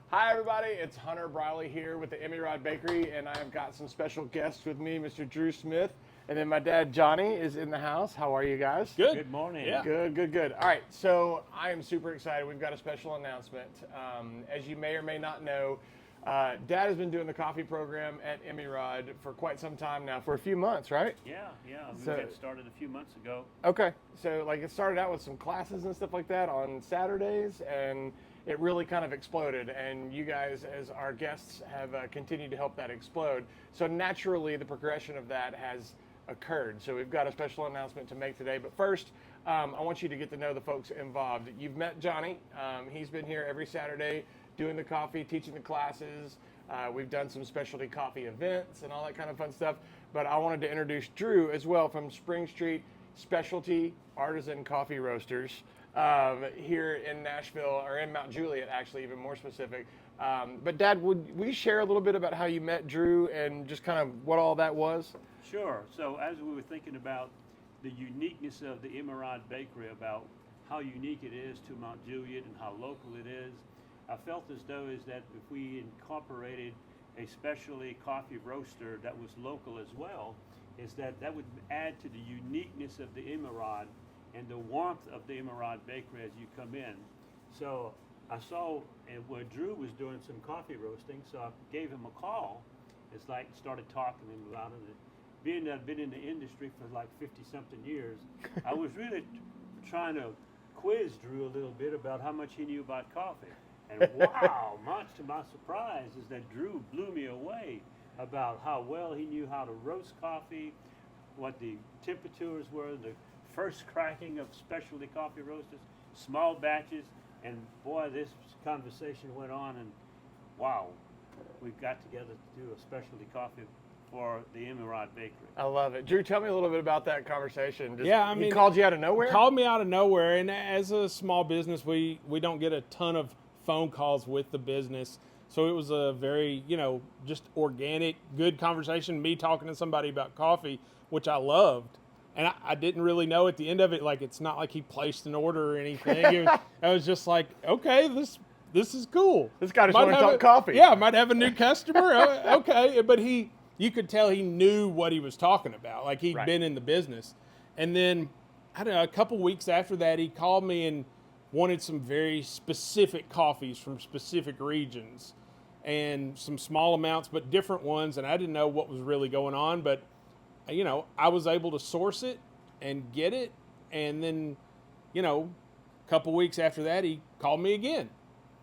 Hi everybody, it's Hunter Briley here with the Émeraude Bakery, and I've got some special guests with me, Mr. Drew Smith, and then my dad Johnny is in the house. How are you guys? Good. Good morning. Yeah. Good. All right, so I am super excited. We've got a special announcement. As you may or may not know, Dad has been doing the coffee program at Émeraude for quite some time now, for a few months, right? Yeah. We So- got started a few months ago. Okay, so like it started out with some classes and stuff like that on Saturdays, and it really kind of exploded. And you guys, as our guests, have continued to help that explode. So naturally, the progression of that has occurred. So we've got a special announcement to make today. But first, I want you to get to know the folks involved. You've met Johnny. He's been here every Saturday doing the coffee, teaching the classes. We've done some specialty coffee events and all that kind of fun stuff. But I wanted to introduce Drew as well from Spring Street Specialty Artisan Coffee Roasters here in Nashville, or in Mount Juliet, actually, even more specific. But Dad, would we share a little bit about how you met Drew and just kind of what all that was? Sure. So as we were thinking about the uniqueness of the Émeraude Bakery, about how unique it is to Mount Juliet and how local it is, I felt as though is that if we incorporated a specialty coffee roaster that was local as well, is that that would add to the uniqueness of the Émeraude and the warmth of the Émeraude Bakery as you come in. So I saw where Drew was doing some coffee roasting, so I gave him a call. It's like started talking to him about it. Being that I've been in the industry for like 50-something years, I was really trying to quiz Drew a little bit about how much he knew about coffee. And wow, much to my surprise is that Drew blew me away about how well he knew how to roast coffee, what the temperatures were, the first cracking of specialty coffee roasters, small batches, and boy, this conversation went on, and wow, we got together to do a specialty coffee for the Émeraude Bakery. I love it. Drew, tell me a little bit about that conversation. Yeah, I he mean, called you out of nowhere? Called me out of nowhere, and as a small business, we don't get a ton of phone calls with the business. So it was a very, just organic, good conversation, me talking to somebody about coffee, which I loved. And I didn't really know at the end of it, like, it's not like he placed an order or anything. I was just like, okay, this is cool. This guy just wants to talk coffee. Yeah, might have a new customer. Okay, but you could tell he knew what he was talking about. Like, he'd been in the business. And then, I don't know, a couple weeks after that, he called me and wanted some very specific coffees from specific regions and some small amounts, but different ones. And I didn't know what was really going on, but I was able to source it and get it. And then, a couple weeks after that, he called me again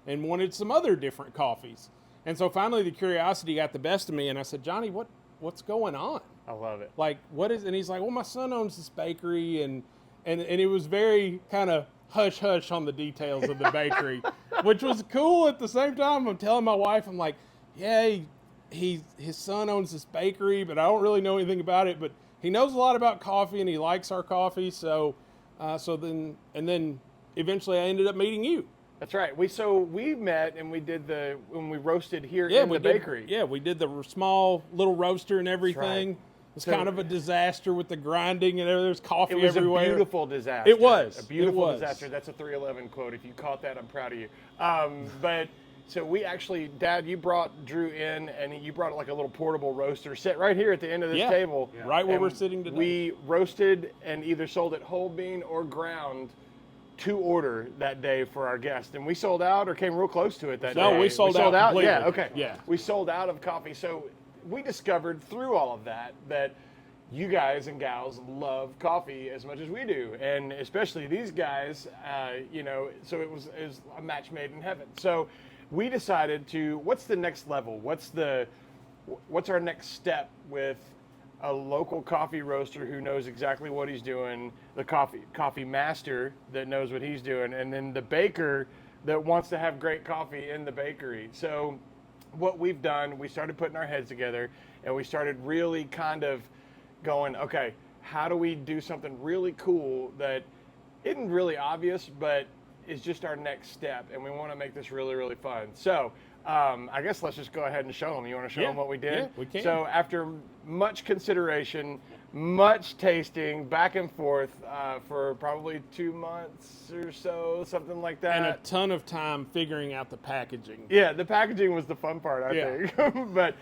and wanted some other different coffees. And so finally the curiosity got the best of me, and I said, Johnny, what's going on? I love it. Like, what is, and he's like, well, my son owns this bakery, and it was very kind of hush-hush on the details of the bakery, which was cool. At the same time, I'm telling my wife, I'm like, yeah, his son owns this bakery, but I don't really know anything about it, but he knows a lot about coffee, and he likes our coffee, so then eventually I ended up meeting you. That's right. We met and we did when we roasted here in the bakery. Yeah, we did the small little roaster and everything. Right. It's kind of a disaster with the grinding and there's coffee everywhere. It was a beautiful disaster. It was. A beautiful disaster. That's a 311 quote. If you caught that, I'm proud of you. But so we actually, Dad, you brought Drew in and you brought like a little portable roaster, sit right here at the end of this table. Yeah. Right where we're sitting today. We roasted and either sold it whole bean or ground to order that day for our guest, and we sold out or came real close to it that day. No, we sold out completely. Yeah, okay. Yeah. We sold out of coffee. So we discovered through all of that you guys and gals love coffee as much as we do, and especially these guys, so it was a match made in heaven. So we decided what's the next level? What's our next step with a local coffee roaster who knows exactly what he's doing, the coffee master that knows what he's doing, and then the baker that wants to have great coffee in the bakery. So what we've done, we started putting our heads together and we started really kind of going, okay, how do we do something really cool that isn't really obvious, but is just our next step, and we want to make this really, really fun. So I guess let's just go ahead and show them. You want to show them what we did? Yeah, we can. So after much consideration, much tasting, back and forth for probably 2 months or so, something like that. And a ton of time figuring out the packaging. Yeah, the packaging was the fun part, I Yeah. think. But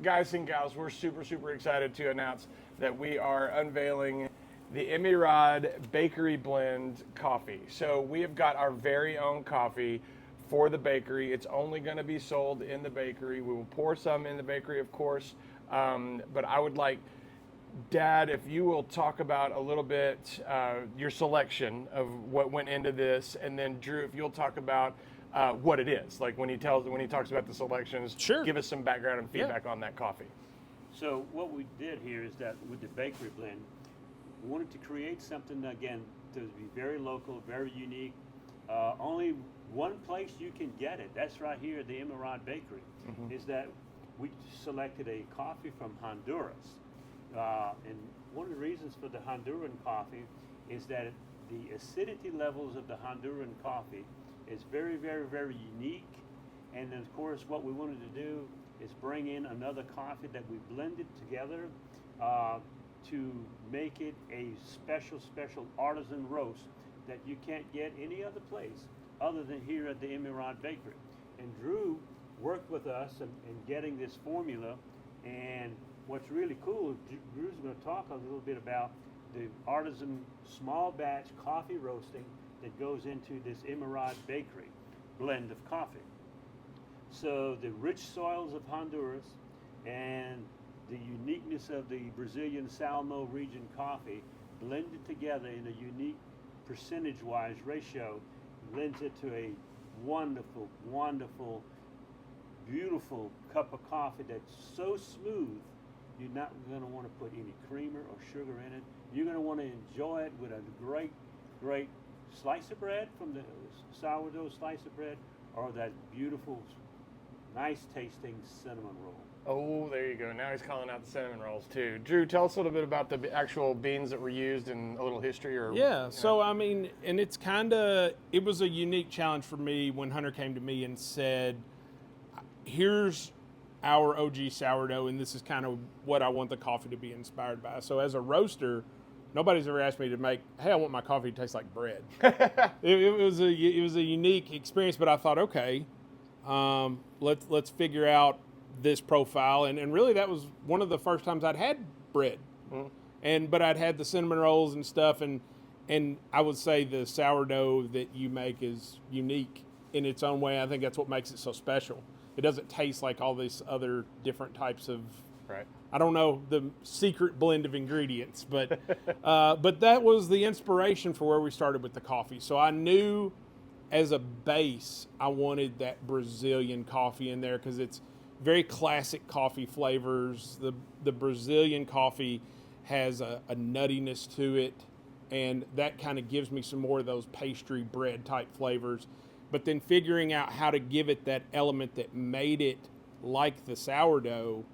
guys and gals, we're super, super excited to announce that we are unveiling the Émeraude Bakery Blend coffee. So we have got our very own coffee for the bakery. It's only going to be sold in the bakery. We will pour some in the bakery, of course. But I would like Dad, if you will talk about a little bit your selection of what went into this, and then Drew, if you'll talk about what it is, like when he talks about the selections. Sure. Give us some background and feedback on that coffee. So what we did here is that with the bakery blend, we wanted to create something, again, to be very local, very unique. Only one place you can get it, that's right here at the Émeraude Bakery, is that we selected a coffee from Honduras. And one of the reasons for the Honduran coffee is that the acidity levels of the Honduran coffee is very, very, very unique. And then, of course, what we wanted to do is bring in another coffee that we blended together to make it a special, special artisan roast that you can't get any other place other than here at the Émeraude Bakery. And Drew worked with us in getting this formula. And what's really cool, Drew's going to talk a little bit about the artisan small batch coffee roasting that goes into this Émeraude Bakery blend of coffee. So the rich soils of Honduras and the uniqueness of the Brazilian Salmo region coffee blended together in a unique percentage-wise ratio lends it to a wonderful, wonderful, beautiful cup of coffee that's so smooth you're not going to want to put any creamer or sugar in it. You're going to want to enjoy it with a great, great slice of bread from the sourdough slice of bread, or that beautiful, nice tasting cinnamon roll. Oh, there you go. Now he's calling out the cinnamon rolls too. Drew, tell us a little bit about the actual beans that were used and a little history. Yeah, so I mean, and it was a unique challenge for me when Hunter came to me and said, here's our OG sourdough, and this is kind of what I want the coffee to be inspired by. So as a roaster, nobody's ever asked me to make, hey, I want my coffee to taste like bread. it was a unique experience, but I thought, okay, let's figure out this profile, and really that was one of the first times I'd had bread, but I'd had the cinnamon rolls and stuff, and I would say the sourdough that you make is unique in its own way. I think that's what makes it so special. It doesn't taste like all these other different types of, right. I don't know the secret blend of ingredients, but that was the inspiration for where we started with the coffee. So I knew as a base I wanted that Brazilian coffee in there because it's very classic coffee flavors. The Brazilian coffee has a nuttiness to it, and that kind of gives me some more of those pastry bread type flavors. But then figuring out how to give it that element that made it like the sourdough,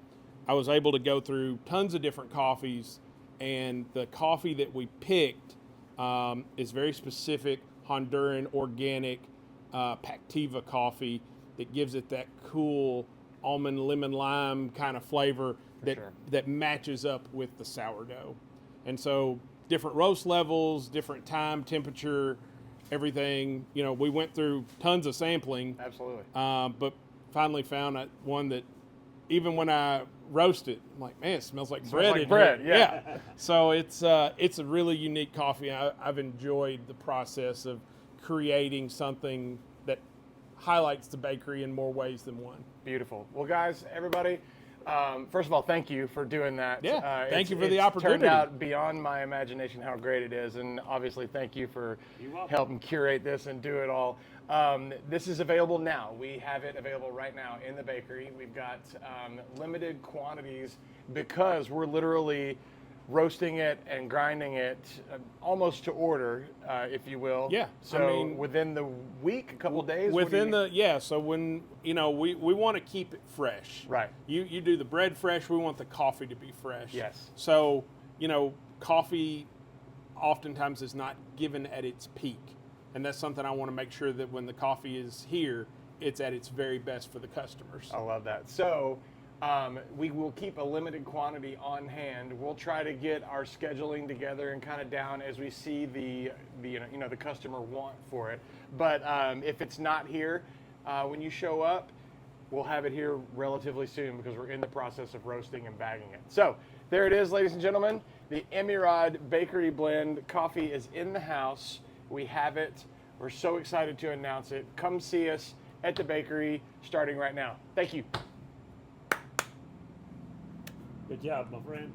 I was able to go through tons of different coffees, and the coffee that we picked is very specific Honduran organic Pactiva coffee that gives it that cool almond, lemon, lime kind of flavor that matches up with the sourdough. And so different roast levels, different time, temperature, everything. You know, we went through tons of sampling. Absolutely. But finally found one that even when I roast it, I'm like, man, it smells like bread. Like bread, yeah. So it's a really unique coffee. I've enjoyed the process of creating something that highlights the bakery in more ways than one. Beautiful. Well, guys, everybody, first of all, thank you for doing that. Yeah, thank you for the opportunity. Turned out beyond my imagination how great it is, and obviously thank you for helping curate this and do it all. This is available now. We have it available right now in the bakery. We've got limited quantities because we're literally roasting it and grinding it almost to order, if you will. Yeah. So within the week, a couple days? So when, we want to keep it fresh. Right. You do the bread fresh, we want the coffee to be fresh. Yes. So, coffee oftentimes is not given at its peak. And that's something I want to make sure that when the coffee is here, it's at its very best for the customers. I love that. So We will keep a limited quantity on hand. We'll try to get our scheduling together and kind of down as we see the customer want for it. But if it's not here when you show up, we'll have it here relatively soon because we're in the process of roasting and bagging it. So there it is, ladies and gentlemen. The Émeraude Bakery Blend coffee is in the house. We have it. We're so excited to announce it. Come see us at the bakery starting right now. Thank you. Good job, my friend.